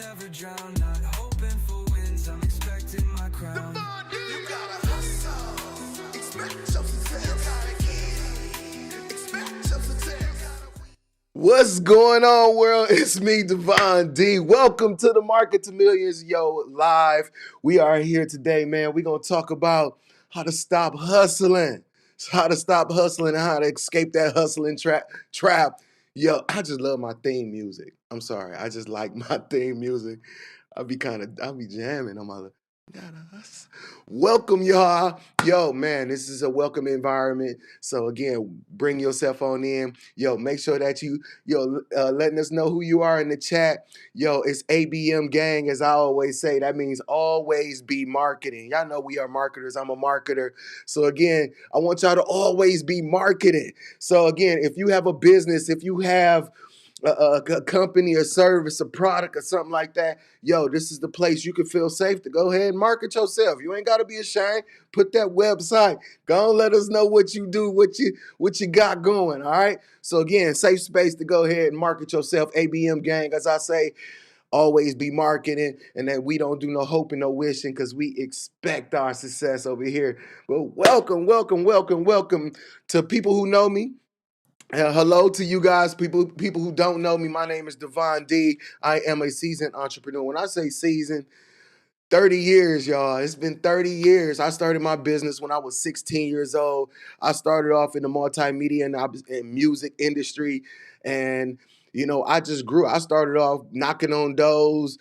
never drown, not hoping for wins, I'm expecting my crown. You gotta hustle, expect your success. You gotta get, expect your success. What's going on, world? It's me, Devon D. Welcome to the Market to Millions, live. We are here today, man. We're going to talk about how to stop hustling. How to stop hustling and how to escape that hustling trap. Yo, I just love my theme music. I'm sorry. I just like my theme music. I'll be jamming on my gotta hustle. Welcome, y'all. Yo, man, this is a welcome environment. So again, bring yourself on in. Yo, make sure that you letting us know who you are in the chat. Yo, it's ABM gang, as I always say. That means always be marketing. Y'all know we are marketers. I'm a marketer. So again, I want y'all to always be marketing. So again, if you have a business, if you have a company, a service, a product, or something like that, yo, this is the place you can feel safe to go ahead and market yourself. You ain't got to be ashamed. Put that website. Go and let us know what you do, what you got going. All right. So again, safe space to go ahead and market yourself. ABM gang, as I say, always be marketing, and that we don't do no hoping, no wishing, because we expect our success over here. But welcome to people who know me. Hello to you guys, people who don't know me. My name is Devon D. I am a seasoned entrepreneur. When I say seasoned, 30 years, y'all. It's been 30 years. I started my business when I was 16 years old. I started off in the multimedia and music industry. And, I just grew. I started off knocking on doors,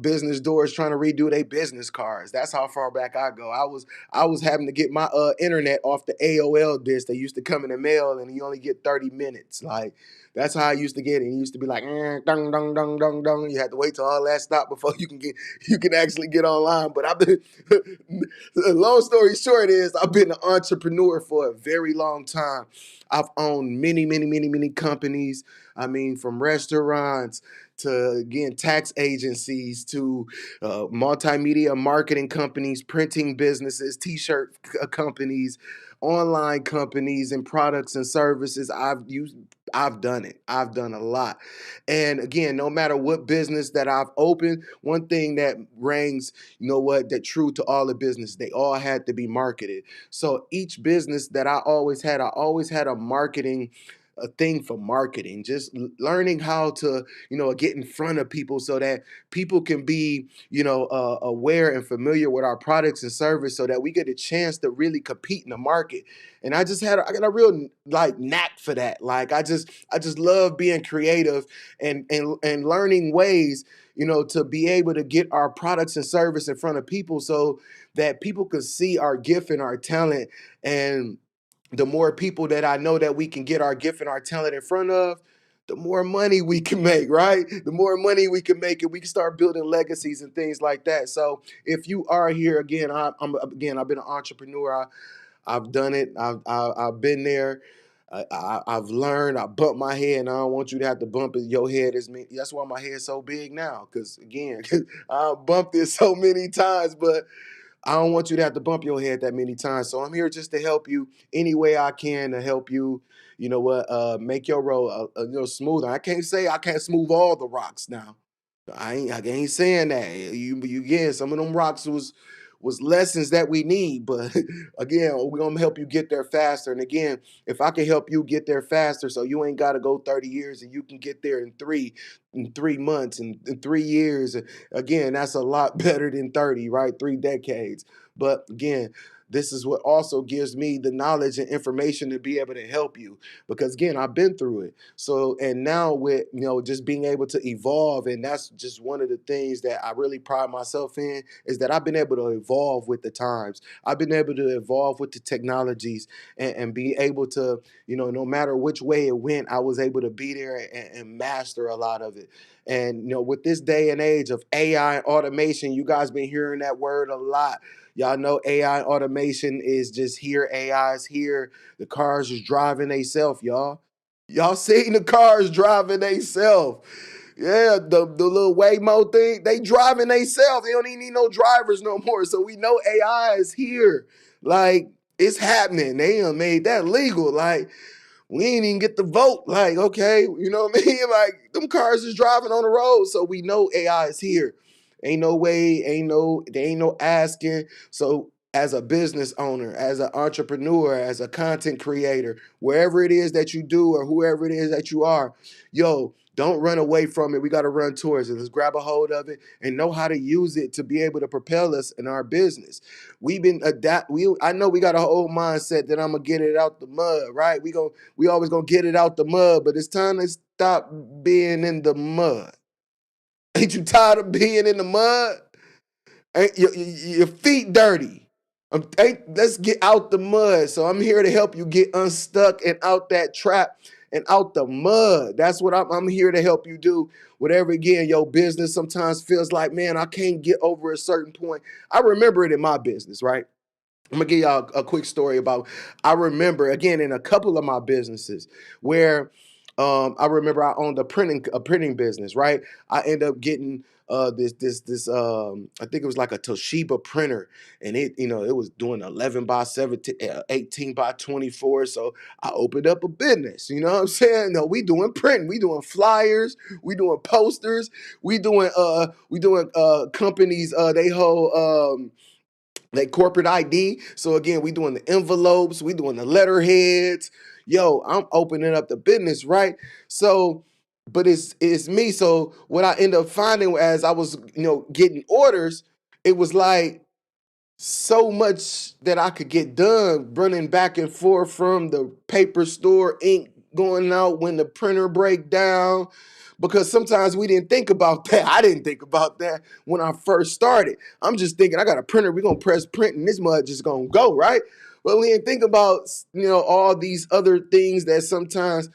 business doors, trying to redo their business cards. That's how far back I go. I was having to get my internet off the AOL disc. They used to come in the mail and you only get 30 minutes. Like, that's how I used to get it. It used to be like, dong, dong, dong, dong, dong. You had to wait till all that stopped before you can actually get online. But I've been, long story short is, I've been an entrepreneur for a very long time. I've owned many companies. I mean, from restaurants to, again, tax agencies to multimedia marketing companies, printing businesses, t-shirt companies, online companies, and products and services. I've done it. I've done a lot. And again, no matter what business that I've opened, one thing that rings, that true to all the business, they all had to be marketed. So each business that I always had a marketing a thing for marketing, just learning how to, get in front of people so that people can be, aware and familiar with our products and service so that we get a chance to really compete in the market. And I got a real like knack for that. Like I just love being creative and learning ways, to be able to get our products and service in front of people so that people could see our gift and our talent. And the more people that I know that we can get our gift and our talent in front of, the more money we can make, right? The more money we can make, and we can start building legacies and things like that. So if you are here again, I've been an entrepreneur. I've done it. I've been there. I've learned. I bumped my head, and I don't want you to have to bump your head as me. That's why my head's so big now, because again, I bumped it so many times, but I don't want you to have to bump your head that many times. So I'm here just to help you any way I can to help you, make your road smoother. I can't say I can't smooth all the rocks now. I ain't saying that. You again, some of them rocks was lessons that we need, but again, we're gonna help you get there faster. And again, if I can help you get there faster, so you ain't gotta go 30 years and you can get there in 3 months and in 3 years. Again, that's a lot better than 30, right? 3 decades. But again, this is what also gives me the knowledge and information to be able to help you, because again, I've been through it. So, and now with, just being able to evolve, and that's just one of the things that I really pride myself in, is that I've been able to evolve with the times. I've been able to evolve with the technologies and be able to, no matter which way it went, I was able to be there and master a lot of it. And, with this day and age of AI and automation, you guys been hearing that word a lot. Y'all know AI automation is just here. AI is here. The cars is driving themselves, y'all. Y'all seen the cars driving themselves. Yeah, the little Waymo thing, they driving themselves. They don't even need no drivers no more. So we know AI is here. Like, it's happening. They done made that legal. Like, we ain't even get the vote. Like, okay, you know what I mean? Like, them cars is driving on the road. So we know AI is here. Ain't no way, there ain't no asking. So as a business owner, as an entrepreneur, as a content creator, wherever it is that you do or whoever it is that you are, yo, don't run away from it. We got to run towards it. Let's grab a hold of it and know how to use it to be able to propel us in our business. We've been I know we got a whole mindset that I'm gonna get it out the mud, right? We always gonna get it out the mud, but it's time to stop being in the mud. Ain't you tired of being in the mud? Ain't your feet dirty? Let's get out the mud. So I'm here to help you get unstuck and out that trap and out the mud. That's what I'm here to help you do. Whatever, again, your business sometimes feels like, man, I can't get over a certain point. I remember it in my business, right? I'm gonna give y'all a quick story about. I remember again in a couple of my businesses where I remember I owned a printing business, right? I ended up getting this I think it was like a Toshiba printer, and it was doing 11 by 17, 18 by 24. So I opened up a business. You know what I'm saying? No, we doing printing, we doing flyers, we doing posters, we doing companies they hold like corporate ID. So again, we doing the envelopes, we doing the letterheads. Yo, I'm opening up the business, right? So, but it's me. So what I end up finding as I was, getting orders, it was like so much that I could get done running back and forth from the paper store, ink going out when the printer break down. Because sometimes we didn't think about that. I didn't think about that when I first started. I'm just thinking, I got a printer, we're gonna press print and this mud just gonna go, right? But we didn't think about, all these other things that sometimes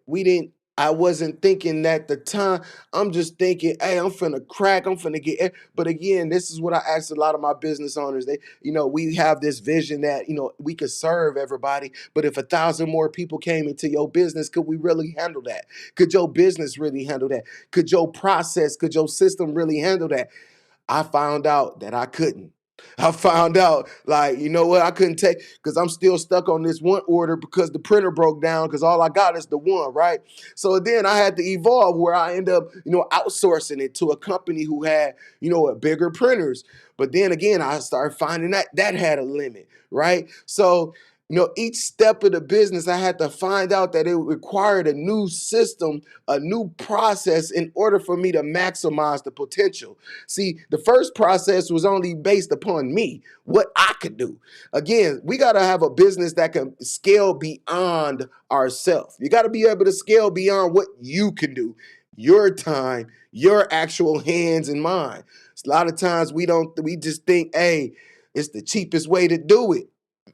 we didn't, I wasn't thinking at the time. I'm just thinking, hey, I'm finna crack, I'm finna get. But again, this is what I asked a lot of my business owners. We have this vision that, we could serve everybody. But if 1,000 more people came into your business, could we really handle that? Could your business really handle that? Could your system really handle that? I found out that I couldn't. I found out, like, you know what, I couldn't take, because I'm still stuck on this one order because the printer broke down, because all I got is the one, right? So then I had to evolve where I end up, outsourcing it to a company who had, a bigger printers. But then again, I started finding that had a limit, right? So, each step of the business, I had to find out that it required a new system, a new process in order for me to maximize the potential. See, the first process was only based upon me, what I could do. Again, we got to have a business that can scale beyond ourselves. You got to be able to scale beyond what you can do, your time, your actual hands and mind. A lot of times we just think, hey, it's the cheapest way to do it.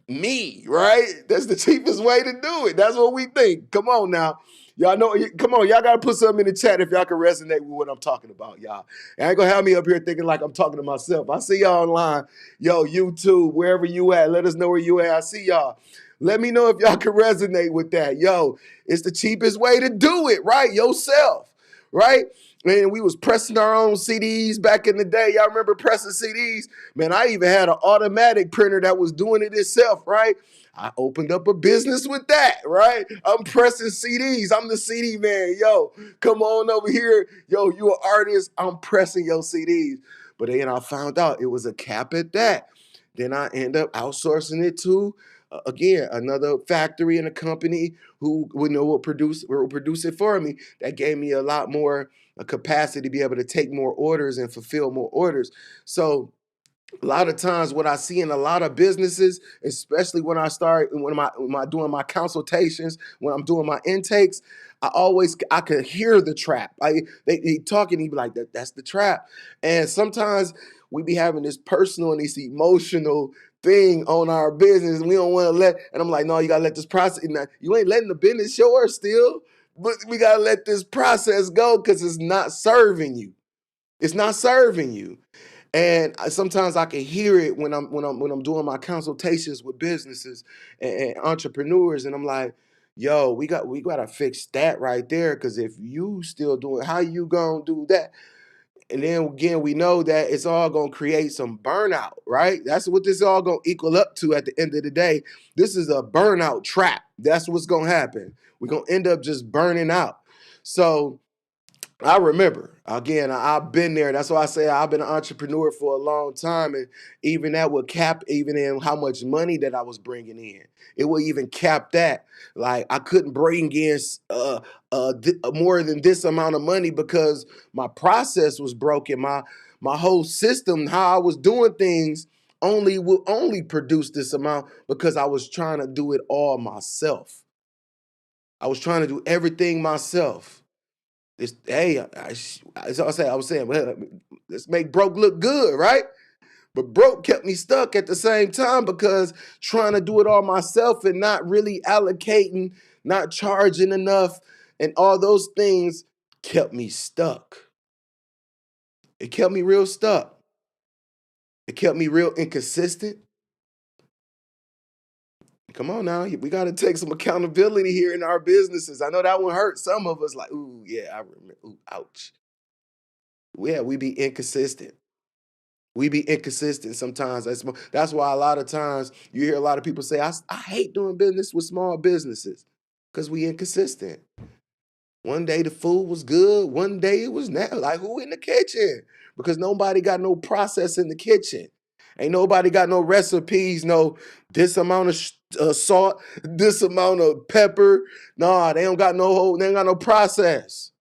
Me, right? That's the cheapest way to do it. That's what we think. Come on now. Y'all know, come on, y'all gotta put something in the chat if y'all can resonate with what I'm talking about, y'all. I ain't gonna have me up here thinking like I'm talking to myself. I see y'all online. Yo, YouTube, wherever you at, let us know where you at. I see y'all. Let me know if y'all can resonate with that. Yo, it's the cheapest way to do it, right? Yourself, right? Man, we was pressing our own CDs back in the day. Y'all remember pressing CDs? Man, I even had an automatic printer that was doing it itself, right? I opened up a business with that, right? I'm pressing CDs. I'm the CD man. Yo, come on over here. Yo, you an artist. I'm pressing your CDs. But then I found out it was a cap at that. Then I end up outsourcing it to, again, another factory and a company who will produce it for me. That gave me a lot more a capacity to be able to take more orders and fulfill more orders. So a lot of times what I see in a lot of businesses, especially when I'm doing my consultations, when I'm doing my intakes, I could hear the trap. They talking, he be like, that's the trap. And sometimes we be having this personal and this emotional thing on our business. And we don't want to and I'm like, no, you gotta let this process. Now, you ain't letting the business show still, but we gotta let this process go because it's not serving you. It's not serving you. And sometimes I can hear it when I'm doing my consultations with businesses and entrepreneurs, and I'm like, yo, we gotta fix that right there. Cause if you still doing, how you gonna do that? And then again, we know that it's all gonna create some burnout, right? That's what this all gonna equal up to at the end of the day. This is a burnout trap. That's what's gonna happen. We're gonna end up just burning out. So I remember, again, I've been there. That's why I say I've been an entrepreneur for a long time. And even that would cap even in how much money that I was bringing in. It would even cap that. Like I couldn't bring in more than this amount of money because my process was broken. My whole system, how I was doing things, only produce this amount because I was trying to do it all myself. I was trying to do everything myself. It's, hey, I was saying, well, let's make broke look good, right? But broke kept me stuck at the same time because trying to do it all myself and not really allocating, not charging enough, and all those things kept me stuck. It kept me real stuck. It kept me real inconsistent. Come on now, we got to take some accountability here in our businesses. I know that one hurt some of us. Like, ooh, yeah, I remember. Ooh, ouch. Yeah, we be inconsistent. We be inconsistent sometimes. That's why a lot of times you hear a lot of people say, I hate doing business with small businesses because we inconsistent. One day the food was good. One day it was not. Like who in the kitchen? Because nobody got no process in the kitchen. Ain't nobody got no recipes, no this amount of salt, this amount of pepper. Nah, they ain't got no process.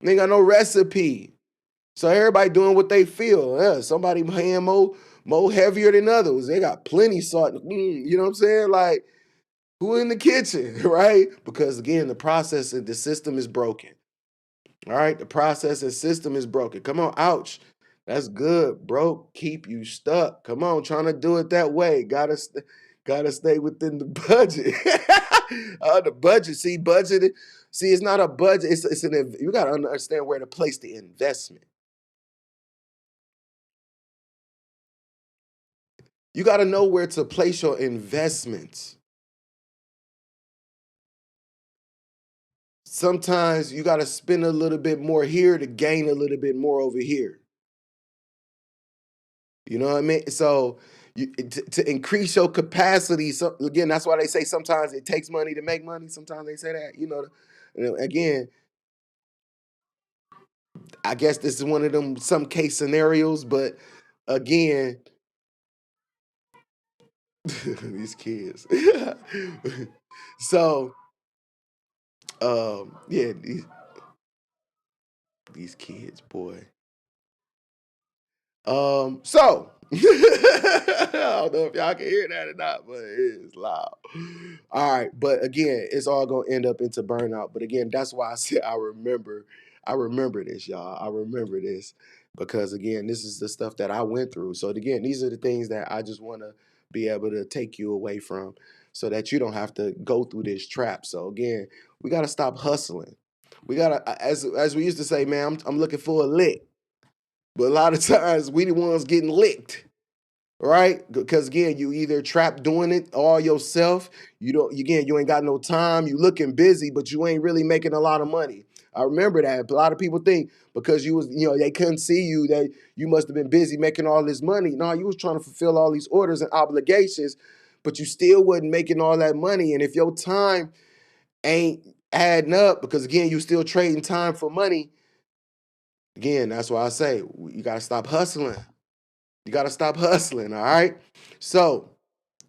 They ain't got no recipe. So everybody doing what they feel. Yeah, somebody hand more heavier than others. They got plenty salt. You know what I'm saying? Like who in the kitchen, right? Because again, the process and the system is broken. All right, the process and system is broken. Come on, ouch. That's good, bro. Keep you stuck. Come on, trying to do it that way. Gotta stay within the budget. The budget. See, budgeted. See, it's not a budget. You gotta understand where to place the investment. You got to know where to place your investments. Sometimes you got to spend a little bit more here to gain a little bit more over here. You know what I mean? So to increase your capacity, so again, that's why they say sometimes it takes money to make money. Sometimes they say that, again, I guess this is one of them some case scenarios, but again, these kids. So, yeah, these kids, boy. So I don't know if y'all can hear that or not, but it is loud. All right, but again, it's all gonna end up into burnout. But again, that's why I said I remember this, y'all. I remember this because again, this is the stuff that I went through. So again, these are the things that I just want to be able to take you away from, so that you don't have to go through this trap. So again, we gotta stop hustling. We gotta, as we used to say, man, I'm looking for a lick. But a lot of times we the ones getting licked, right? Because again, you either trapped doing it all yourself. You ain't got no time. You looking busy, but you ain't really making a lot of money. I remember that. A lot of people think because they couldn't see you that you must have been busy making all this money. No, you was trying to fulfill all these orders and obligations, but you still wasn't making all that money. And if your time ain't adding up, because again, you still trading time for money. Again, that's why I say you gotta stop hustling. You gotta stop hustling, all right? So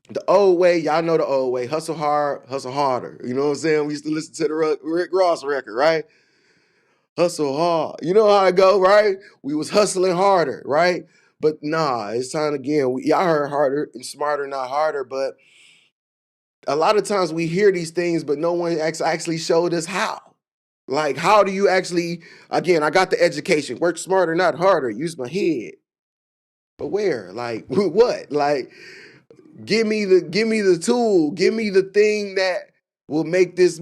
the old way, y'all know the old way, hustle hard, hustle harder. You know what I'm saying? We used to listen to the Rick Ross record, right? Hustle hard. You know how it go, right? We was hustling harder, right? But nah, it's time again. Y'all heard harder and smarter, not harder. But a lot of times we hear these things, but no one actually showed us how. Like, how do you actually, again, I got the education, work smarter, not harder, use my head. But where? Like, what? Like, give me the tool, give me the thing that will make this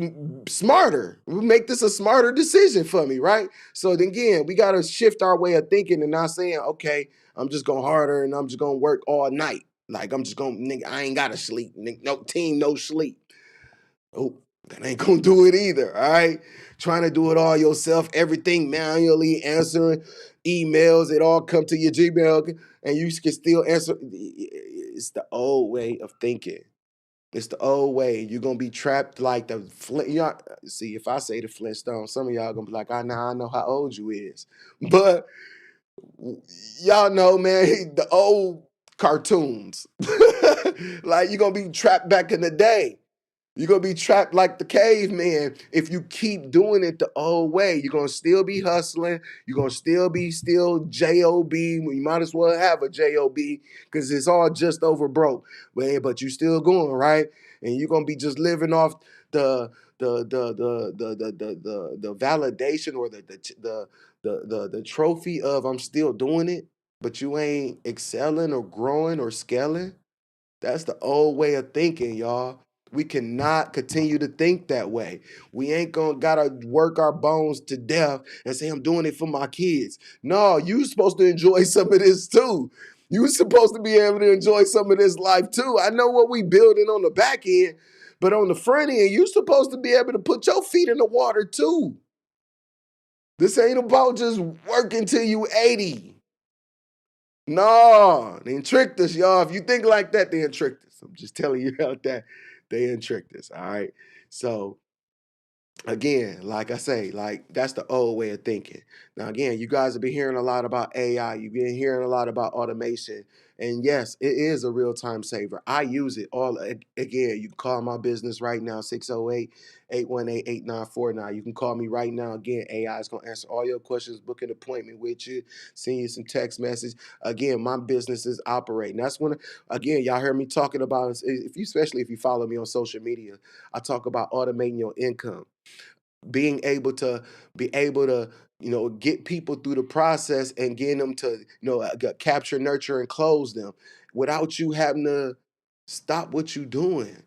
smarter, will make this a smarter decision for me, right? So then again, we got to shift our way of thinking and not saying, okay, I'm just going harder and I'm just going to work all night. Like, I'm just going, nigga, I ain't got to sleep. No team, no sleep. Oh, That ain't gonna do it either, all right? Trying to do it all yourself, everything manually, answering emails, it all come to your Gmail, and you can still answer. It's the old way of thinking. It's the old way. You're gonna be trapped like the Flint. Y'all, see, if I say the Flintstones, some of y'all gonna be like, I know how old you is. But y'all know, man, the old cartoons. Like you're gonna be trapped back in the day. You're gonna be trapped like the caveman if you keep doing it the old way. You're gonna still be hustling. You're gonna still be job. You might as well have a job because it's all just over broke. But you still going right, and you're gonna be just living off the the validation or the trophy of I'm still doing it, but you ain't excelling or growing or scaling. That's the old way of thinking, y'all. We cannot continue to think that way. We ain't gonna gotta work our bones to death and say I'm doing it for my kids. No, you supposed to enjoy some of this too. You supposed to be able to enjoy some of this life too. I know what we building on the back end, but on the front end, you supposed to be able to put your feet in the water too. This ain't about just working till you 80. No, they tricked us, y'all. If you think like that, they tricked us. I'm just telling you out that they tricked us. All right. So again, like I say, like that's the old way of thinking. Now, again, you guys have been hearing a lot about AI. You've been hearing a lot about automation. And yes, it is a real time saver. I use it all. Again, you can call my business right now, 608-818-8949. You can call me right now. Again, AI is going to answer all your questions, book an appointment with you, send you some text message. Again, my business is operating. That's when, again, y'all heard me talking about, if you, especially if you follow me on social media, I talk about automating your income, being able to get people through the process and getting them to capture, nurture, and close them without you having to stop what you're doing.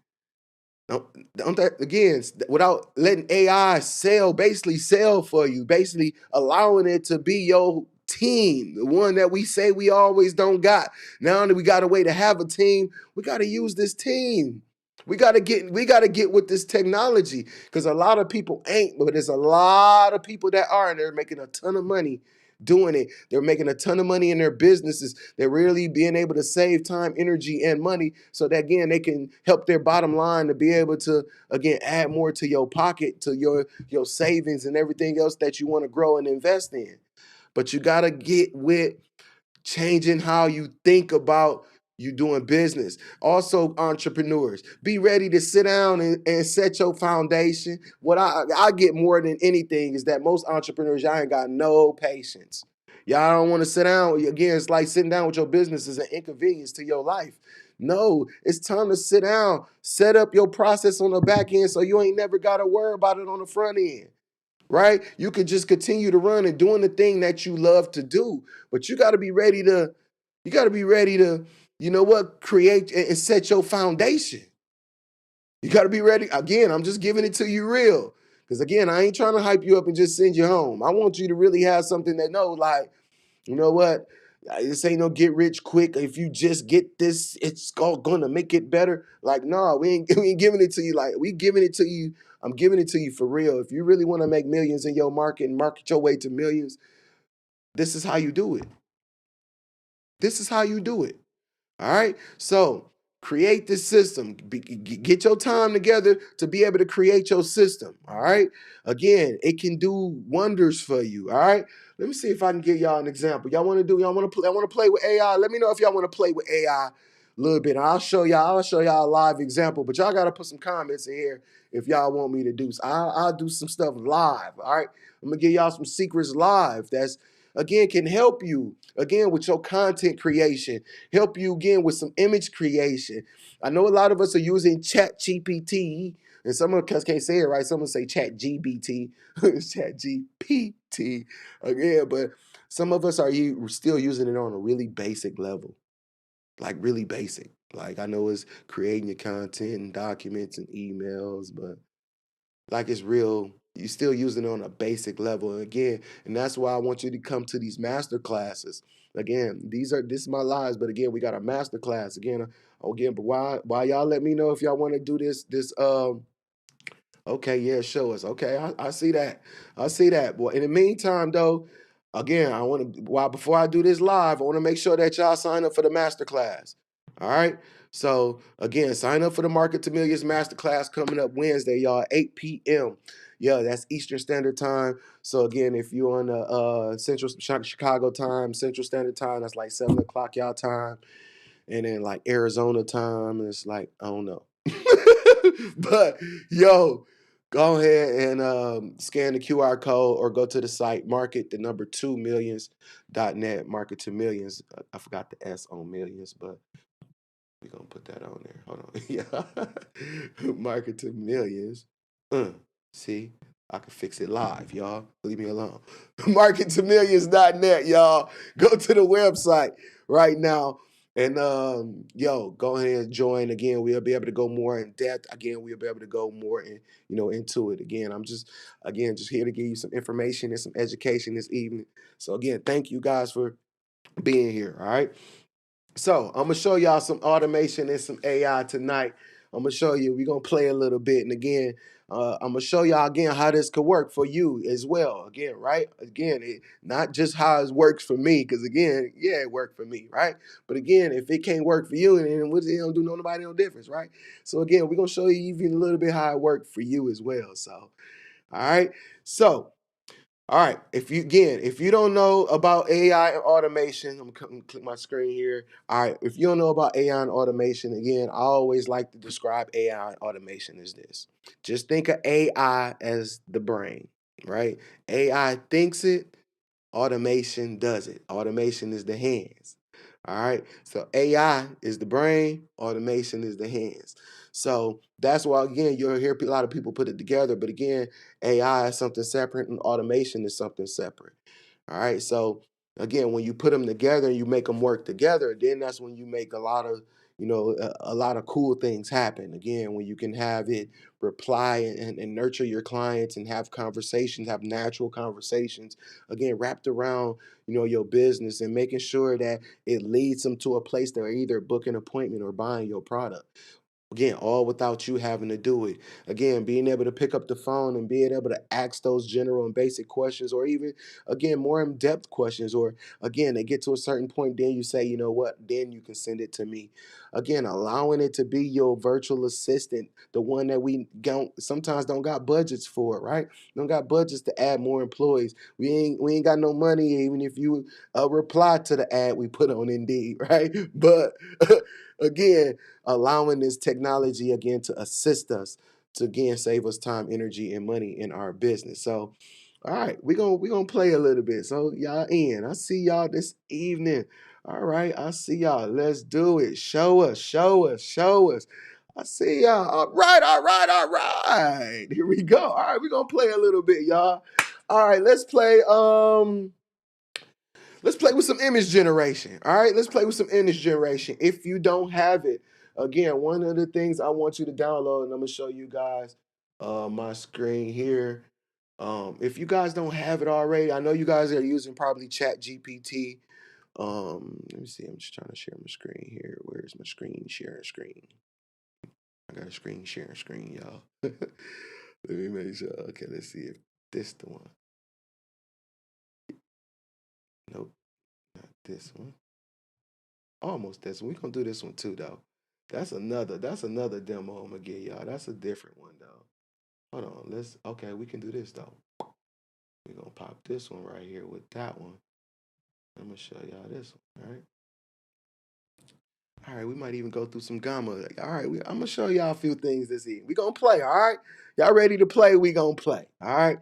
Don't that again, without letting AI basically sell for you, basically allowing it to be your team, the one that we say we always don't got. Now that we got a way to have a team, we got to use this team. We got to get with this technology because a lot of people ain't, but there's a lot of people that are, and they're making a ton of money doing it. They're making a ton of money in their businesses. They're really being able to save time, energy, and money so that again they can help their bottom line to be able to again add more to your pocket, to your savings and everything else that you want to grow and invest in. But you got to get with changing how you think about you doing business. Also, entrepreneurs, be ready to sit down and set your foundation. What I get more than anything is that most entrepreneurs, y'all ain't got no patience. Y'all don't want to sit down. Again, it's like sitting down with your business is an inconvenience to your life. No, it's time to sit down, set up your process on the back end so you ain't never got to worry about it on the front end, right? You could just continue to run and doing the thing that you love to do, but you got to be ready to, create and set your foundation. You got to be ready. Again, I'm just giving it to you real. Because again, I ain't trying to hype you up and just send you home. I want you to really have something that know, like, you know what? This ain't no get rich quick. If you just get this, it's all gonna make it better. Like, no, we ain't giving it to you. Like, we giving it to you. I'm giving it to you for real. If you really want to make millions in your market and market your way to millions, this is how you do it. This is how you do it. All right. So create this system. Get your time together to be able to create your system. All right. Again, it can do wonders for you. All right. Let me see if I can give y'all an example. Y'all want to play? I want to play with AI. Let me know if y'all want to play with AI a little bit. I'll show y'all. I'll show y'all a live example. But y'all got to put some comments in here if y'all want me to do. So I'll do some stuff live. All right. I'm gonna give y'all some secrets live. That's again can help you again with your content creation, help you again with some image creation. I know a lot of us are using Chat GPT, and some of us can't say it right. Someone say Chat GBT, Chat GPT again, but some of us are still using it on a really basic level, like really basic. Like I know it's creating your content and documents and emails, but like it's real. You still using it on a basic level. And again, and that's why I want you to come to these master classes. Again, this is my lives, but again, we got a master class. Again, but why y'all let me know if y'all want to do this Okay, yeah, show us. Okay, I see that. I see that. Boy, in the meantime, though, again, I want to while before I do this live, I want to make sure that y'all sign up for the masterclass. All right. So again, sign up for the Market to Millions masterclass coming up Wednesday, y'all, 8 p.m. Yeah, that's Eastern Standard Time. So again, if you're on the Central Chicago time, Central Standard Time, that's like 7 o'clock y'all time, and then like Arizona time, it's like I don't know. But yo, go ahead and scan the QR code or go to the site market the number 2millions.net, market to millions. I forgot the S on millions, but we're gonna put that on there. Hold on. Yeah. Market to millions. See, I can fix it live, y'all. Leave me alone. Market to millions.net, y'all. Go to the website right now. And yo, go ahead and join. Again, we'll be able to go more in depth. Again, we'll be able to go more in, into it. Again, I'm just here to give you some information and some education this evening. So again, thank you guys for being here. All right. So I'm gonna show y'all some automation and some AI tonight. I'm gonna show you. We're gonna play a little bit, and again, I'm gonna show y'all again how this could work for you as well. Again, right? Again, not just how it works for me, because again, yeah, it worked for me, right? But again, if it can't work for you, then it don't do nobody no difference, right? So again, we're gonna show you even a little bit how it worked for you as well. So, all right. So all right. If you don't know about AI and automation, I'm gonna click my screen here. All right. If you don't know about AI and automation, again, I always like to describe AI and automation as this. Just think of AI as the brain, right? AI thinks it, automation does it. Automation is the hands. All right. So AI is the brain, automation is the hands. So that's why, again, you'll hear a lot of people put it together. But again, AI is something separate and automation is something separate. All right. So again, when you put them together and you make them work together, then that's when you make a lot of, a lot of cool things happen. Again, when you can have it reply and nurture your clients and have conversations, have natural conversations, again, wrapped around, your business and making sure that it leads them to a place that are either book an appointment or buying your product. Again, all without you having to do it. Again, being able to pick up the phone and being able to ask those general and basic questions, or even, again, more in depth questions. Or, again, they get to a certain point, then you say, you know what, then you can send it to me. Again, allowing it to be your virtual assistant, the one that we sometimes don't got budgets for, right? Don't got budgets to add more employees. We ain't got no money, even if you reply to the ad we put on Indeed, right? But again, allowing this technology again to assist us to again save us time, energy, and money in our business. So, all right, we're gonna play a little bit. So y'all in. I see y'all this evening. All right, I see y'all. Let's do it. Show us, show us, show us. I see y'all. All right, all right, all right. Here we go. All right, we're gonna play a little bit, y'all. All right, let's play. Let's play with some image generation. All right, let's play with some image generation. If you don't have it, again, one of the things I want you to download, and I'm gonna show you guys my screen here. If you guys don't have it already, I know you guys are using probably Chat GPT. Let me see. I'm just trying to share my screen here. Where's my screen? Sharing screen. I got a screen sharing screen, y'all. Let me make sure. Okay, let's see if this the one. Nope, not this one. Almost this one. We gonna do this one too, though. That's another demo I'm gonna get y'all. That's a different one though. Hold on. Okay, we can do this though. We're gonna pop this one right here with that one. I'm gonna show y'all this one. All right. All right, we might even go through some gamma. All right, I'm gonna show y'all a few things this evening. We gonna play, all right? Y'all ready to play? We gonna play, all right?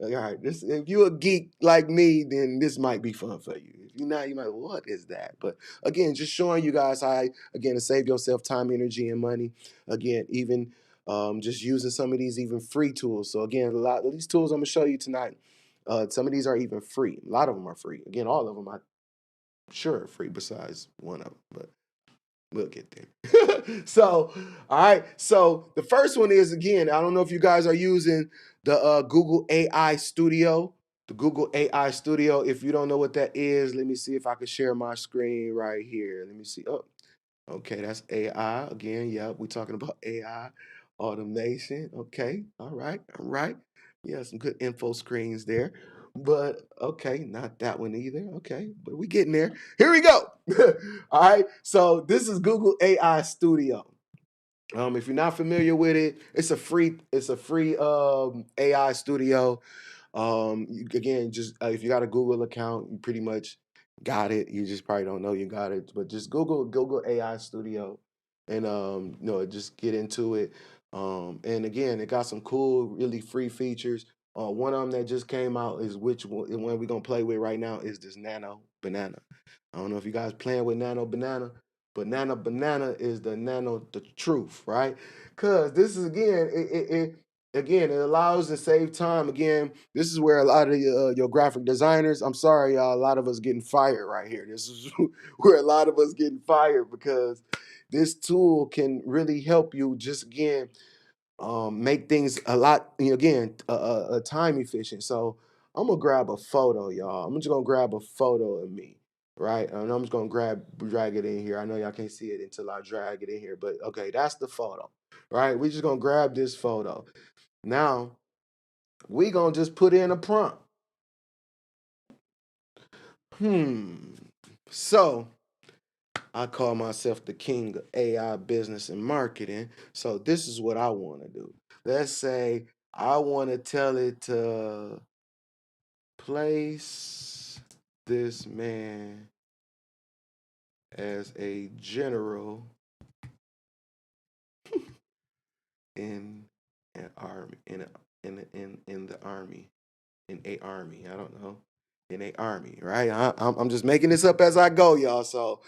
All right, if you a geek like me, then this might be fun for you. If you're not, you might, what is that? But again, just showing you guys how, again, to save yourself time, energy, and money. Again, even just using some of these even free tools. So again, a lot of these tools I'm gonna show you tonight, some of these are even free. A lot of them are free. Again, all of them, I'm sure, are free besides one of them. But we'll get there. So, all right. So the first one is, again, I don't know if you guys are using the Google AI Studio. The Google AI Studio. If you don't know what that is, let me see if I can share my screen right here. Let me see. Oh, okay, that's AI again. Yep, we're talking about AI. automation. Okay, all right, all right. Yeah, some good info screens there. But okay, not that one either. Okay, but we getting there. Here we go. All right. So this is Google AI Studio. If you're not familiar with it, it's a free AI studio. Again, just if you got a Google account, you pretty much got it. You just probably don't know you got it, but just Google AI Studio, and just get into it. And again, it got some cool, really free features. One of them that just came out is which one, the one we're gonna play with right now is this Nano Banana. I don't know if you guys playing with Nano Banana, but Nano Banana is the truth, right? Cause this is again, it allows to save time. Again, this is where a lot of your graphic designers, I'm sorry, y'all, a lot of us getting fired right here. This is where a lot of us getting fired because this tool can really help you just again make things a lot, again, time efficient. So I'm gonna grab a photo, y'all. I'm just gonna grab a photo of me, right? And I'm just gonna drag it in here. I know y'all can't see it until I drag it in here, but okay, that's the photo, right? We're just gonna grab this photo. Now we gonna just put in a prompt. So I call myself the king of AI business and marketing. So this is what I want to do. Let's say I want to tell it to place this man as a general in an army in the army in a army. I don't know, in a army, right? I'm just making this up as I go, y'all. So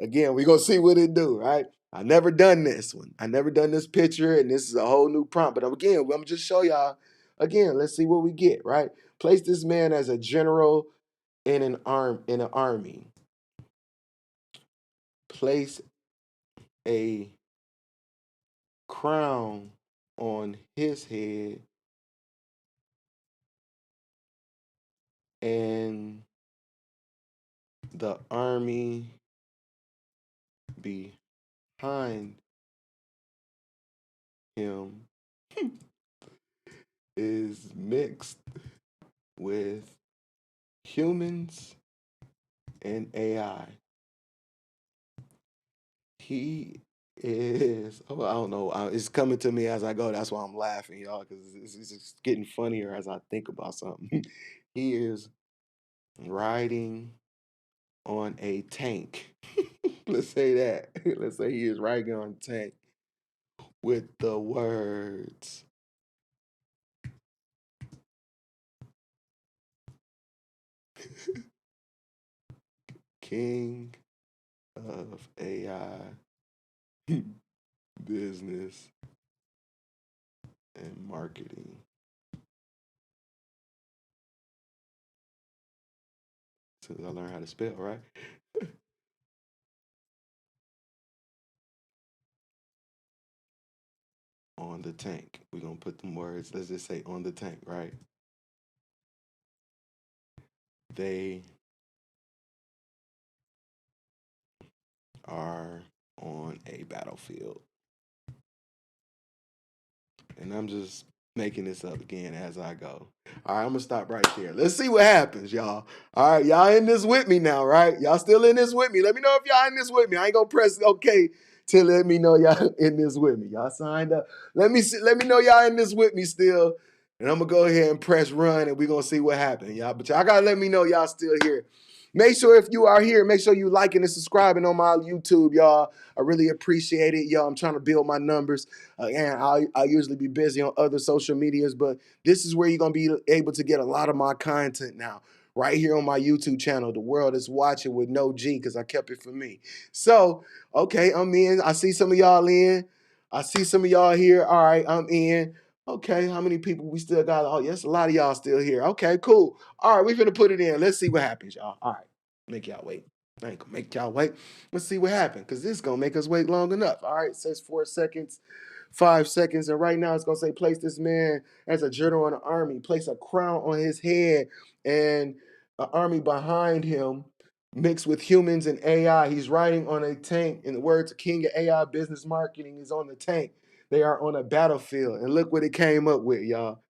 again, we gonna see what it do, right? I never done this one. I never done this picture, and this is a whole new prompt. But again, I'm just show y'all. Again, let's see what we get, right? Place this man as a general in an army. Place a crown on his head and the army behind him is mixed with humans and AI. He is, oh, I don't know. It's coming to me as I go. That's why I'm laughing, y'all, because it's just getting funnier as I think about something. He is riding on a tank. Let's say that. Let's say he is riding on a tank with the words King of AI Business and Marketing. So I learned how to spell, right? On the tank. We're gonna put them words, let's just say on the tank, right? They are on a battlefield. And I'm just making this up again as I go. All right, I'm gonna stop right there. Let's see what happens, y'all. All right, y'all in this with me now, right? Y'all still in this with me. Let me know if y'all in this with me. I ain't gonna press OK till let me know y'all in this with me. Y'all signed up. Let me see, let me know y'all in this with me still. And I'm gonna go ahead and press run and we're gonna see what happens, y'all. But y'all gotta let me know y'all still here. Make sure if you are here, make sure you liking and subscribing on my YouTube, y'all. I really appreciate it, y'all. I'm trying to build my numbers. And I'll usually be busy on other social medias, but this is where you're going to be able to get a lot of my content now. Right here on my YouTube channel, The World Is Watching with no G, because I kept it for me. So, okay, I'm in. I see some of y'all in. I see some of y'all here. All right, I'm in. Okay, how many people we still got? Oh, yes, a lot of y'all still here. Okay, cool. All right, we're going to put it in. Let's see what happens, y'all. All right, make y'all wait. I ain't gonna make y'all wait. Let's see what happens, because this is gonna make us wait long enough. All right, it says 4 seconds, 5 seconds, and right now it's gonna say place this man as a general in the army, place a crown on his head and an army behind him, mixed with humans and AI. He's riding on a tank. In the words of King of AI Business Marketing, is on the tank. They are on a battlefield, and look what it came up with, y'all.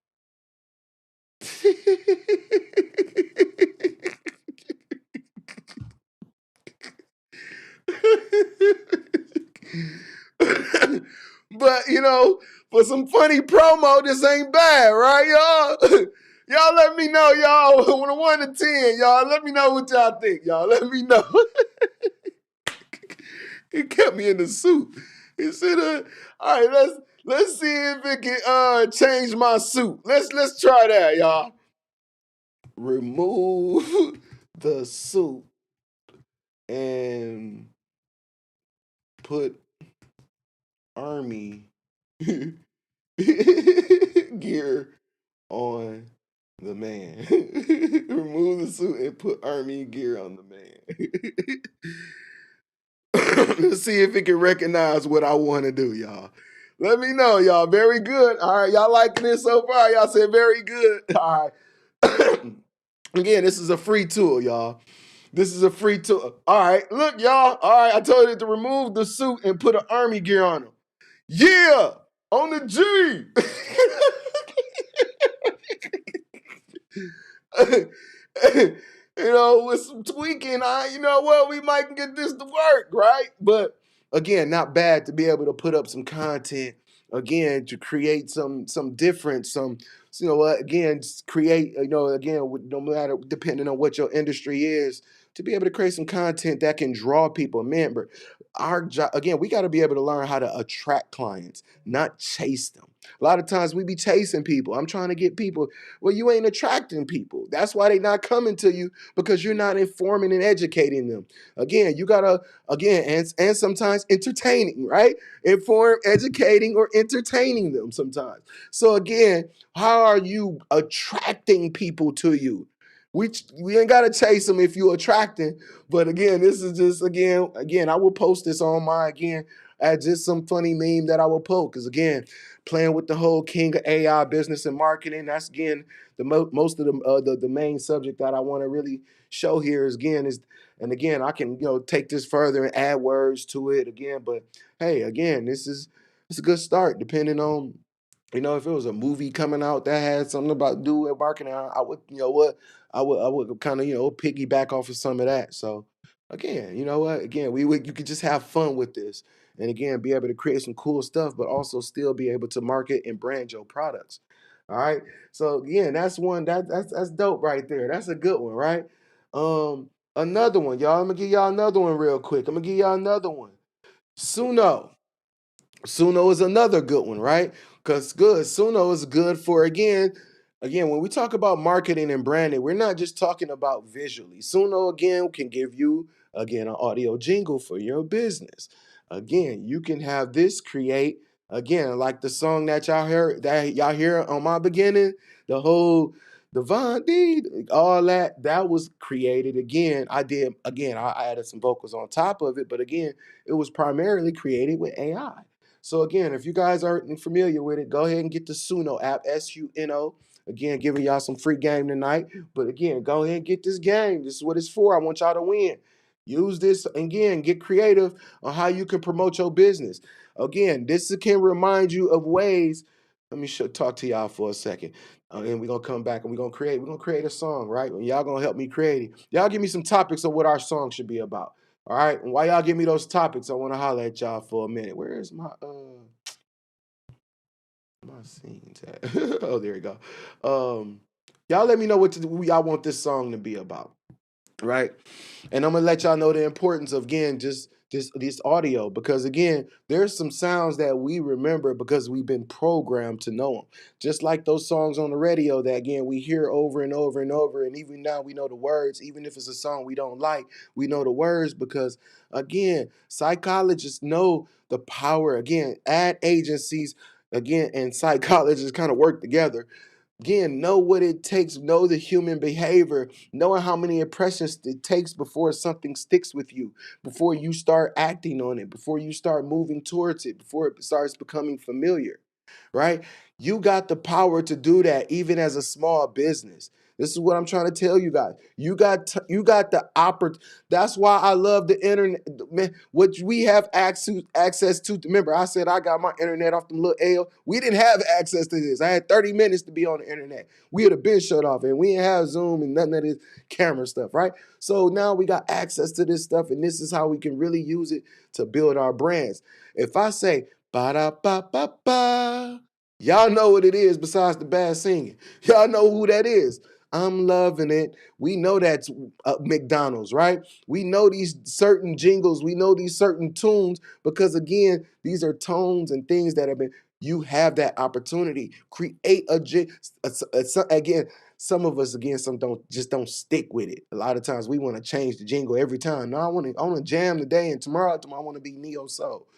But for some funny promo, this ain't bad, right, y'all? Y'all let me know, y'all. On a 1 to 10, y'all. Let me know what y'all think, y'all. Let me know. He kept me in the suit. He said, all right, let's see if it can change my suit. Let's try that, y'all. Remove the suit and put army gear on the man. Remove the suit and put army gear on the man. Let's see if it can recognize what I want to do, y'all. Let me know, y'all. Very good. All right, y'all liking this so far? Y'all said very good. All right. Again, this is a free tool, y'all. This is a free tool. All right, look, y'all. All right, I told you to remove the suit and put an army gear on him. Yeah, on the G. With some tweaking, you know what, we might get this to work, right? But again, not bad to be able to put up some content again to create some difference, some again, create again, no matter depending on what your industry is, to be able to create some content that can draw people. Man, but our job again, we got to be able to learn how to attract clients, not chase them. A lot of times we be chasing people. I'm trying to get people. Well, you ain't attracting people. That's why they not coming to you, because you're not informing and educating them. Again, you gotta and sometimes entertaining, right? Inform, educating, or entertaining them sometimes. So again, how are you attracting people to you? We ain't gotta chase them if you're attracting. But again, this is just again. I will post this on my as just some funny meme that I will post, because again, playing with the whole king of AI business and marketing. That's again the most of the main subject that I want to really show here and again, I can take this further and add words to it again. But hey, again, it's a good start. Depending on if it was a movie coming out that had something about do with marketing, I would I would kind of piggyback off of some of that. So again, you know what? Again, you could just have fun with this, and again, be able to create some cool stuff, but also still be able to market and brand your products. All right. So again, that's one that's dope right there. That's a good one, right? Another one, y'all. I'm gonna give y'all another one real quick. I'm gonna give y'all another one. Suno. Suno is another good one, right? Because Suno is good for when we talk about marketing and branding, we're not just talking about visually. Suno again can give you an audio jingle for your business. Again, you can have this create like the song that y'all hear on my beginning, the whole Devon D, all that was created again. I added some vocals on top of it, but again, it was primarily created with AI. So again, if you guys aren't familiar with it, go ahead and get the Suno app, Suno. Again, giving y'all some free game tonight. But again, go ahead and get this game. This is what it's for. I want y'all to win. Use this again. Get creative on how you can promote your business. Again, this can remind you of ways. Let me talk to y'all for a second, and we're gonna come back and we're gonna create a song, right? And y'all gonna help me create it. Y'all give me some topics of what our song should be about. All right. And while y'all give me those topics, I want to holler at y'all for a minute. Where is my scenes at? Oh, there we go. Y'all let me know what y'all want this song to be about. Right. And I'm gonna let y'all know the importance of again just this audio, because again, there's some sounds that we remember because we've been programmed to know them. Just like those songs on the radio that again we hear over and over and over, and even now we know the words. Even if it's a song we don't like, we know the words because again, psychologists know the power. Again, ad agencies and psychologists kind of work together. Again, know what it takes, know the human behavior, knowing how many impressions it takes before something sticks with you, before you start acting on it, before you start moving towards it, before it starts becoming familiar, right? You got the power to do that even as a small business. This is what I'm trying to tell you guys. You got the opportunity. That's why I love the internet, man. What we have access to. Remember, I said I got my internet off the little L. We didn't have access to this. I had 30 minutes to be on the internet. We had a been shut off, and we didn't have Zoom and none of this camera stuff, right? So now we got access to this stuff, and this is how we can really use it to build our brands. If I say ba da ba ba ba, y'all know what it is besides the bad singing. Y'all know who that is. I'm loving it. We know that's McDonald's, right? We know these certain jingles. We know these certain tunes because, again, these are tones and things that have been, you have that opportunity. Create again, some of us, again, some don't stick with it. A lot of times we want to change the jingle every time. No, I want to jam today, and tomorrow I want to be neo soul.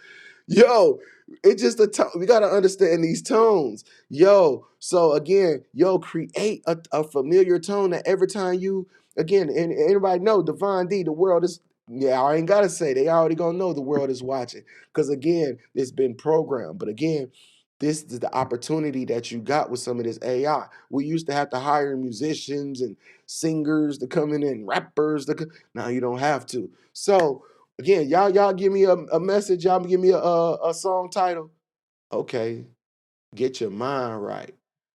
Yo, it's just a tone. We got to understand these tones. Yo, so again, create a familiar tone that every time you, again, and everybody know, Devon D, the world is, yeah, I ain't got to say, they already going to know the world is watching. Because again, it's been programmed. But again, this is the opportunity that you got with some of this AI. We used to have to hire musicians and singers to come in and rappers. Now you don't have to. So, again, y'all give me a message. Y'all give me a song title. Okay, get your mind right.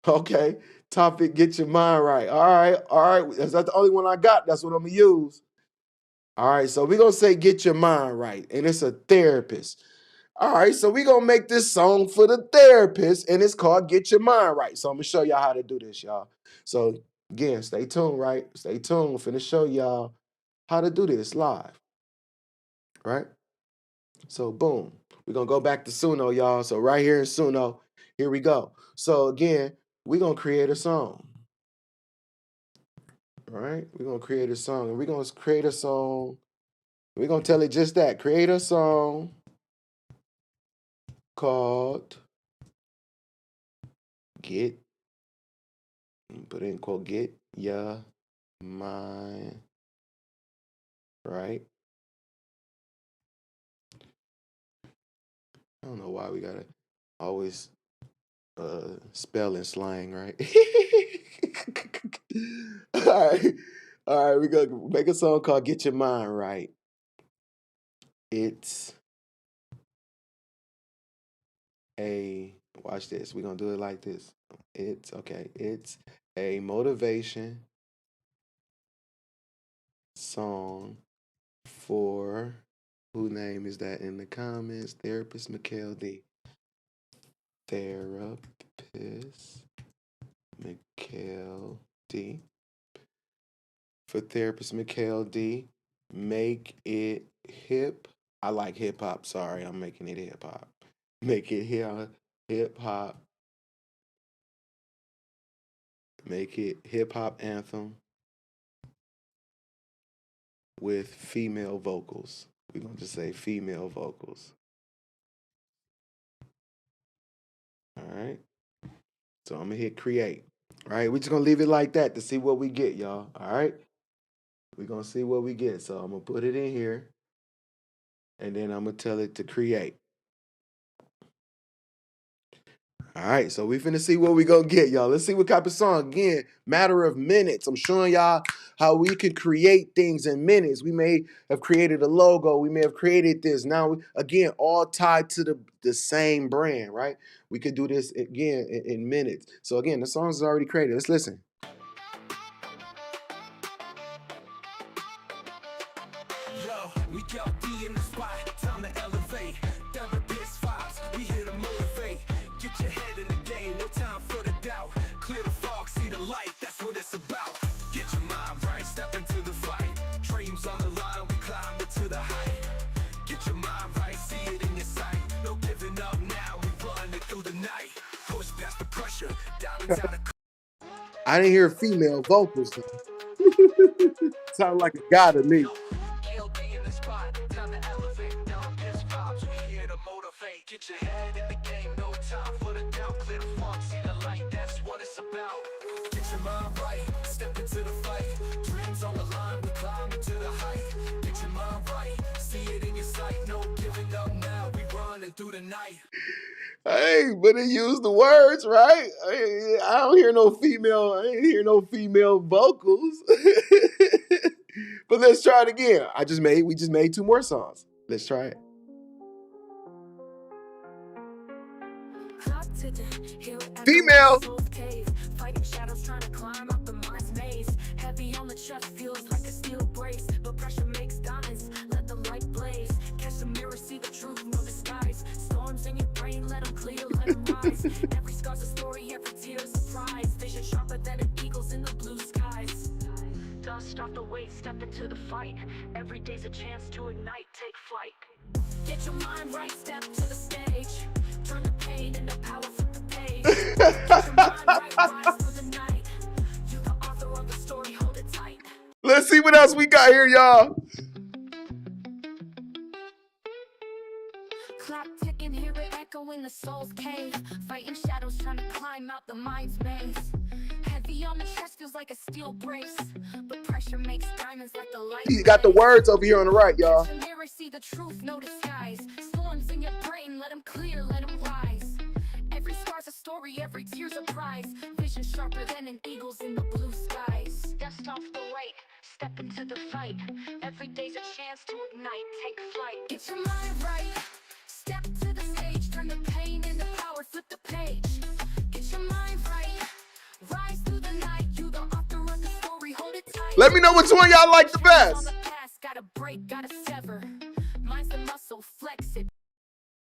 Okay, topic, get your mind right. All right. That's not the only one I got. That's what I'm gonna use. All right, so we're gonna say get your mind right, and it's a therapist. All right, so we're gonna make this song for the therapist, and it's called Get Your Mind Right. So I'm gonna show y'all how to do this, y'all. So again, stay tuned, right? Stay tuned. We're finna show y'all how to do this live, right? So boom, we're gonna go back to Suno, y'all. So right here in Suno, here we go. So again, we're gonna create a song. All right, we're gonna create a song, and we're gonna create a song. We're gonna tell it just that. Create a song called Get, put it in quote, Get Ya Mind Right. I don't know why we gotta always spelling slang, right? All right, we're gonna make a song called Get Your Mind Right. It's watch this. We're gonna do it like this. It's a motivation song for, who name is that in the comments? Therapist Mikhail D. Therapist Mikhail D. For Therapist Mikhail D. Make it hip. I like hip hop. Sorry, I'm making it hip hop. Make it hip hop. Make it hip hop anthem with female vocals. We're going to just say female vocals. All right. So I'm going to hit create. All right. We're just going to leave it like that to see what we get, y'all. All right. We're going to see what we get. So I'm going to put it in here. And then I'm going to tell it to create. All right, so we finna see what we gonna get, y'all. Let's see what type of song. Again, matter of minutes. I'm showing y'all how we can create things in minutes. We may have created a logo. We may have created this. Now, again, all tied to the same brand, right? We could do this, again, in minutes. So, again, the song is already created. Let's listen. Yo, we got D in the spot, time to elevate. Therapist vibes, we here to motivate. Get your head in the game, no time for the doubt. Clear the fog, see the light, that's what it's about. Get your mind right, step into the fight. Dreams on the line, we climb it to the height. Get your mind right, see it in your sight. No giving up now, we run it through the night. Push past the pressure, down the I didn't hear female vocals, though. Sound like a guy to me. LD in the spot, time to elevate. Therapist vibes, we here to motivate. Get your head in the game, no time for the doubt. Clear the fog, see the light, that's what it's about. Get your mind right, step into the fight. Dreams on the line, we climb into the height. Get your mind right, see it in your sight. No giving up now, we running through the night. Hey, but it used the words, right? I don't hear no female. I ain't hear no female vocals. But let's try it again. We just made two more songs. Let's try it. Female. Fighting shadows, trying to climb up the mind's maze. Heavy on the chest, feels like a steel brace. But pressure makes diamonds, let the light blaze. Catch the mirror, see the truth, no disguise. Storms in your brain, let them clear, let them rise. Every scar's a story, every tear's a prize. Vision sharper than an eagle's in the blue skies. Dust off the weight, step into the fight. Every day's a chance to ignite, take flight. Get your mind right, step to the stage. Turn the pain into power, flip the page. Get your mind right, rise through the night. You the author of the story, hold it tight. Let's see what else we got here, y'all. Clock ticking, hear it echo in the soul's cave. Fighting shadows, trying to climb out the mind's maze. Heavy on the chest, feels like a steel brace. But pressure makes diamonds like the light. He got the words over here on the right, y'all. Catch the mirror, see the truth, no disguise. Storms in your brain, let them clear, let them rise. Every scar's a story, every tear's a prize. Vision sharper than an eagle's in the blue skies. Dust off the weight, step into the fight. Every day's a chance to ignite, take flight. Get your mind right, step to the stage. Turn the pain into power, flip the page. Get your mind right, rise through the night. You the author of the story, hold it tight. Let me know which one y'all like the best. Gotta break, gotta sever. Mine's the muscle, flex it.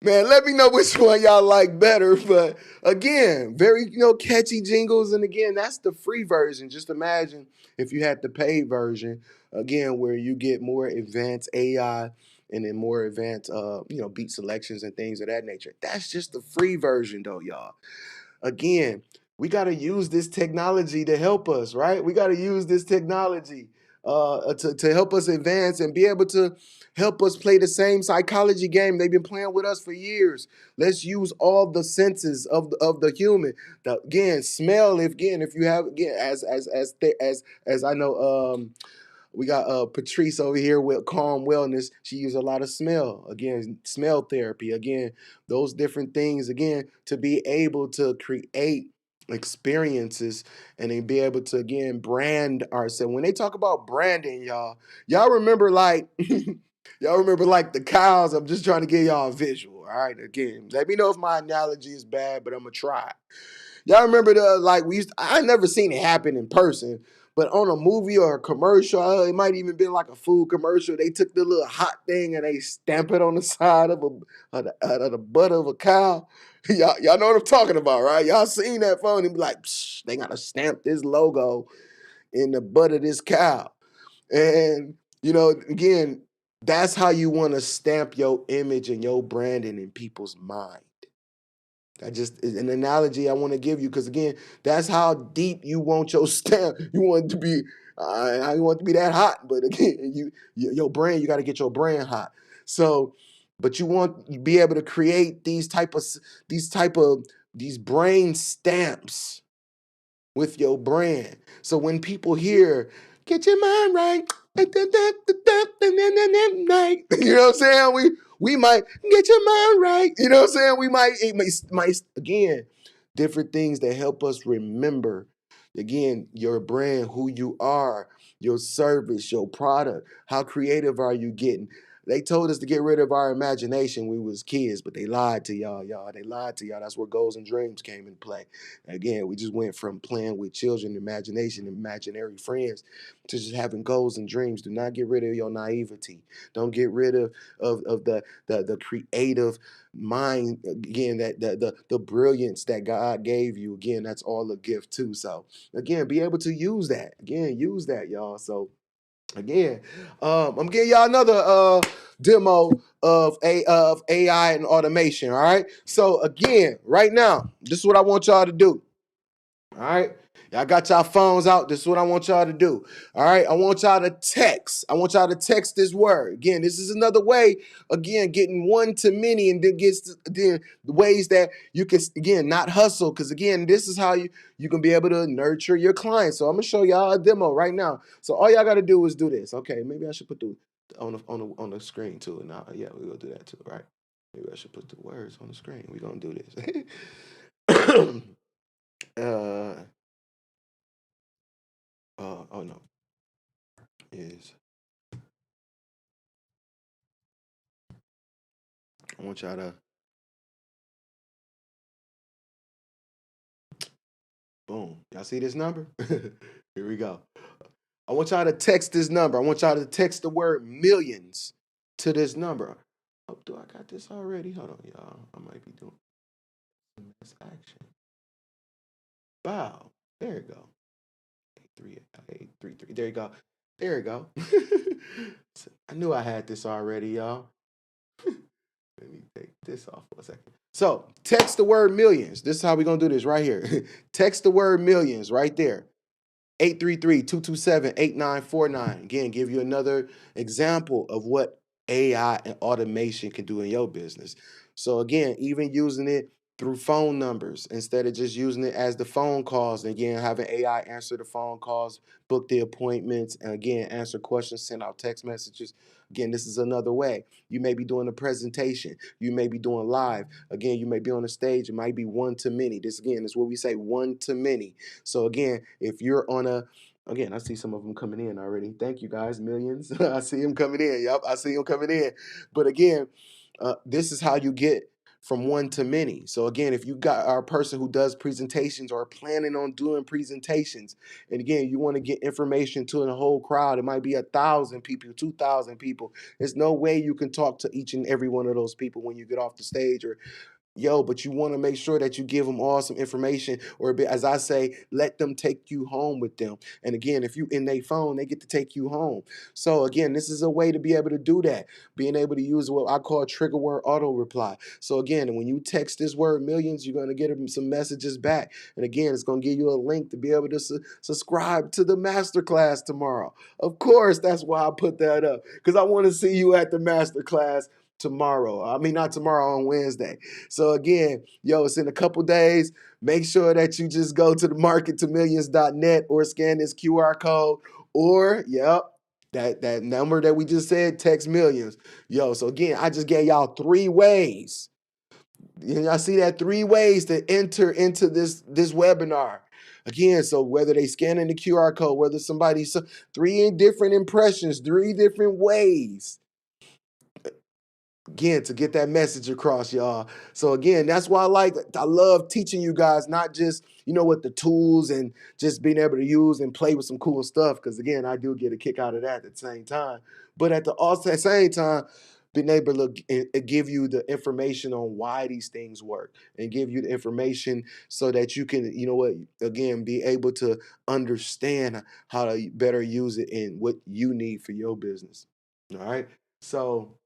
Man, let me know which one y'all like better. But again, very, catchy jingles. And again, that's the free version. Just imagine if you had the paid version, again, where you get more advanced AI and then more advanced, beat selections and things of that nature. That's just the free version though, y'all. Again, we got to use this technology to help us, right? We got to use this technology to help us advance and be able to help us play the same psychology game they've been playing with us for years. Let's use all the senses of the human. Again, smell. If you have, again, as I know, we got Patrice over here with Calm Wellness. She uses a lot of smell. Again, smell therapy. Again, those different things. Again, to be able to create experiences and then be able to, again, brand ourselves. When they talk about branding, y'all remember like y'all remember like the cows. I'm just trying to give y'all a visual. All right. Again, let me know if my analogy is bad, but I'm gonna try. Y'all remember I never seen it happen in person, but on a movie or a commercial, it might even been like a food commercial. They took the little hot thing and they stamp it on the side of the butt of a cow. Y'all know what I'm talking about, right? Y'all seen that phone and be like, psh, they gotta stamp this logo in the butt of this cow. And again, that's how you want to stamp your image and your branding in people's mind. Just an analogy I want to give you because again, that's how deep you want your stamp. You want it to be. I want it to be that hot, but again, your brain. You got to get your brain hot. So, but you want to be able to create these brain stamps with your brand. So when people hear, "Get your mind right," you know what I'm saying? We might get your mind right. You know what I'm saying? It might again, different things that help us remember, again, your brand, who you are, your service, your product. How creative are you getting? They told us to get rid of our imagination when we was kids, but they lied to y'all. They lied to y'all. That's where goals and dreams came into play. Again, we just went from playing with children, imagination, imaginary friends, to just having goals and dreams. Do not get rid of your naivety. Don't get rid of the creative mind. Again, that the brilliance that God gave you. Again, that's all a gift too. So again, be able to use that. Again, use that, y'all. So again, I'm giving y'all another demo of AI and automation. All right. So again, right now, this is what I want y'all to do. All right. Y'all got y'all phones out. This is what I want y'all to do. All right. I want y'all to text. I want y'all to text this word. Again, this is another way, again, getting one to many and then gets the ways that you can, again, not hustle. Because again, this is how you can be able to nurture your clients. So I'm going to show y'all a demo right now. So all y'all got to do is do this. Okay. Maybe I should put on the screen too. Now, yeah, we're going to do that too. Right. Maybe I should put the words on the screen. We're gonna do this. Oh no, is I want y'all to boom. Y'all see this number? Here we go. I want y'all to text this number. I want y'all to text the word millions to this number. Oh, do I got this already? Hold on, y'all. I might be doing this action. Bow. There you go. 833. There you go. There you go. I knew I had this already, y'all. Let me take this off for a second. So text the word millions. This is how we're gonna do this right here. Text the word millions right there. 833-227-8949. Again, give you another example of what AI and automation can do in your business. So again, even using it through phone numbers instead of just using it as the phone calls. And again, having AI answer the phone calls, book the appointments, and again, answer questions, send out text messages. Again, this is another way. You may be doing a presentation. You may be doing live. Again, you may be on a stage. It might be one to many. This again is what we say, one to many. So again, if you're on a again, I see some of them coming in already. Thank you guys, millions. I see them coming in. Yep, I see them coming in. But again, this is how you get from one to many. So again, if you got our person who does presentations or planning on doing presentations, and again, you want to get information to the whole crowd, it might be 1,000 people, 2,000 people. There's no way you can talk to each and every one of those people when you get off the stage or but you want to make sure that you give them all some information, or as I say, let them take you home with them. And again, if you in their phone, they get to take you home. So again, this is a way to be able to do that. Being able to use what I call trigger word auto reply. So again, when you text this word millions, you're going to get them some messages back. And again, it's going to give you a link to be able to subscribe to the masterclass tomorrow. Of course, that's why I put that up, because I want to see you at the masterclass tomorrow. I mean, not tomorrow, on Wednesday. So again, it's in a couple days. Make sure that you just go to the markettomillions.net or scan this QR code, or that number that we just said, text millions. So again, I just gave y'all 3 ways. Y'all see that, 3 ways to enter into this webinar. Again, so whether they scanning the QR code, whether somebody 3 different impressions, 3 different ways. Again, to get that message across, y'all. So again, that's why I love teaching you guys, not just, with the tools and just being able to use and play with some cool stuff. Because again, I do get a kick out of that at the same time. But at the same time, being able to give you the information on why these things work and give you the information so that you can, again, be able to understand how to better use it in what you need for your business. All right. So,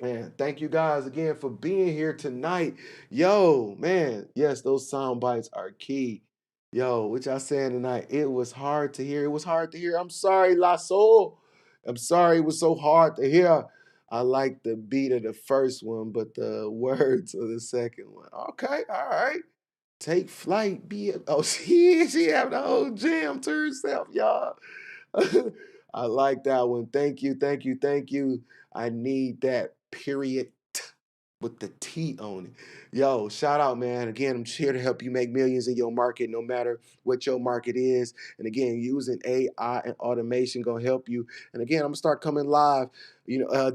man, thank you guys again for being here tonight. Man, yes, those sound bites are key. What y'all saying tonight? It was hard to hear. It was hard to hear. I'm sorry, La Soul. I'm sorry it was so hard to hear. I like the beat of the first one, but the words of the second one. Okay, all right. Take flight, be it. Oh, she have the whole jam to herself, y'all. I like that one. Thank you, thank you, thank you. I need that period with the T on it. Shout out, man. Again, I'm here to help you make millions in your market, no matter what your market is. And again, using AI and automation gonna help you. And again, I'm gonna start coming live,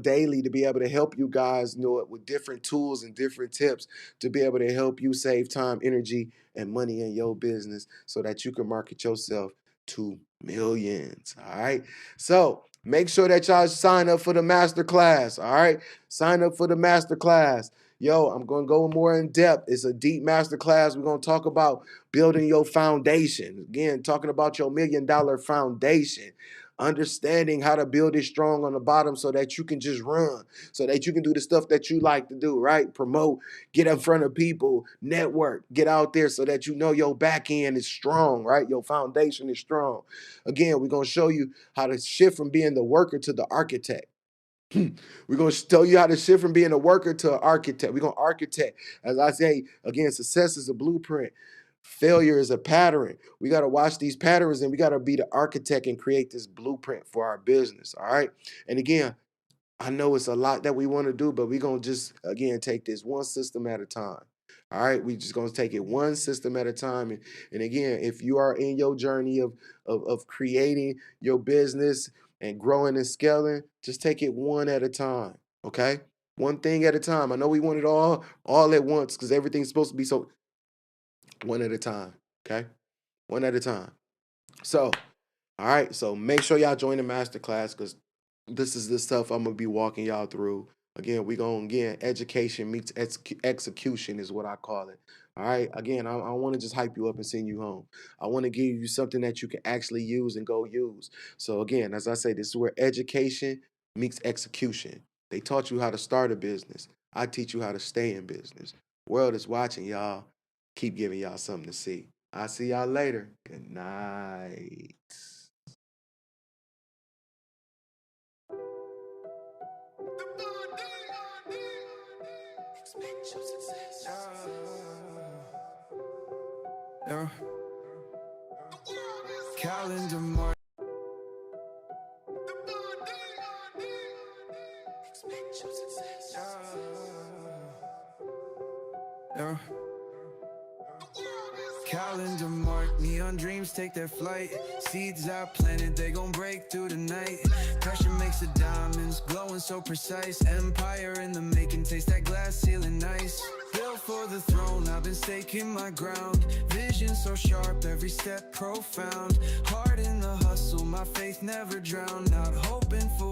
daily to be able to help you guys, with different tools and different tips to be able to help you save time, energy, and money in your business so that you can market yourself to millions. All right. So make sure that y'all sign up for the masterclass. All right. Sign up for the masterclass. I'm going to go more in depth. It's a deep masterclass. We're going to talk about building your foundation. Again, talking about your $1 million foundation. Understanding how to build it strong on the bottom so that you can just run, so that you can do the stuff that you like to do, right? Promote, get in front of people, network, get out there so that your back end is strong, right? Your foundation is strong. Again, we're going to show you how to shift from being the worker to the architect. We're going to tell you how to shift from being a worker to an architect. We're going to architect. As I say, again, success is a blueprint. Failure is a pattern. We got to watch these patterns and we got to be the architect and create this blueprint for our business. All right. And again, I know it's a lot that we want to do, but we're going to just, again, take this one system at a time. All right, we just gonna take it one system at a time. And again, if you are in your journey of creating your business and growing and scaling, just take it one at a time. Okay, one thing at a time. I know we want it all at once because everything's supposed to be so one at a time. Okay, one at a time. So, all right, so make sure y'all join the masterclass because this is the stuff I'm gonna be walking y'all through. Again, we gonna education meets execution is what I call it. All right. Again, I want to just hype you up and send you home. I want to give you something that you can actually use and go use. So again, as I say, this is where education meets execution. They taught you how to start a business. I teach you how to stay in business. World is watching, y'all. Keep giving y'all something to see. I'll see y'all later. Good night. Expect your success. Calendar mark. Expect your success. Calendar mark, neon dreams take their flight. Seeds I planted, they gon' break through the night. Pressure makes the diamonds glowing so precise. Empire in the making, taste that glass ceiling nice. Built for the throne, I've been staking my ground. Vision so sharp, every step profound. Heart in the hustle, my faith never drowned. Not hoping for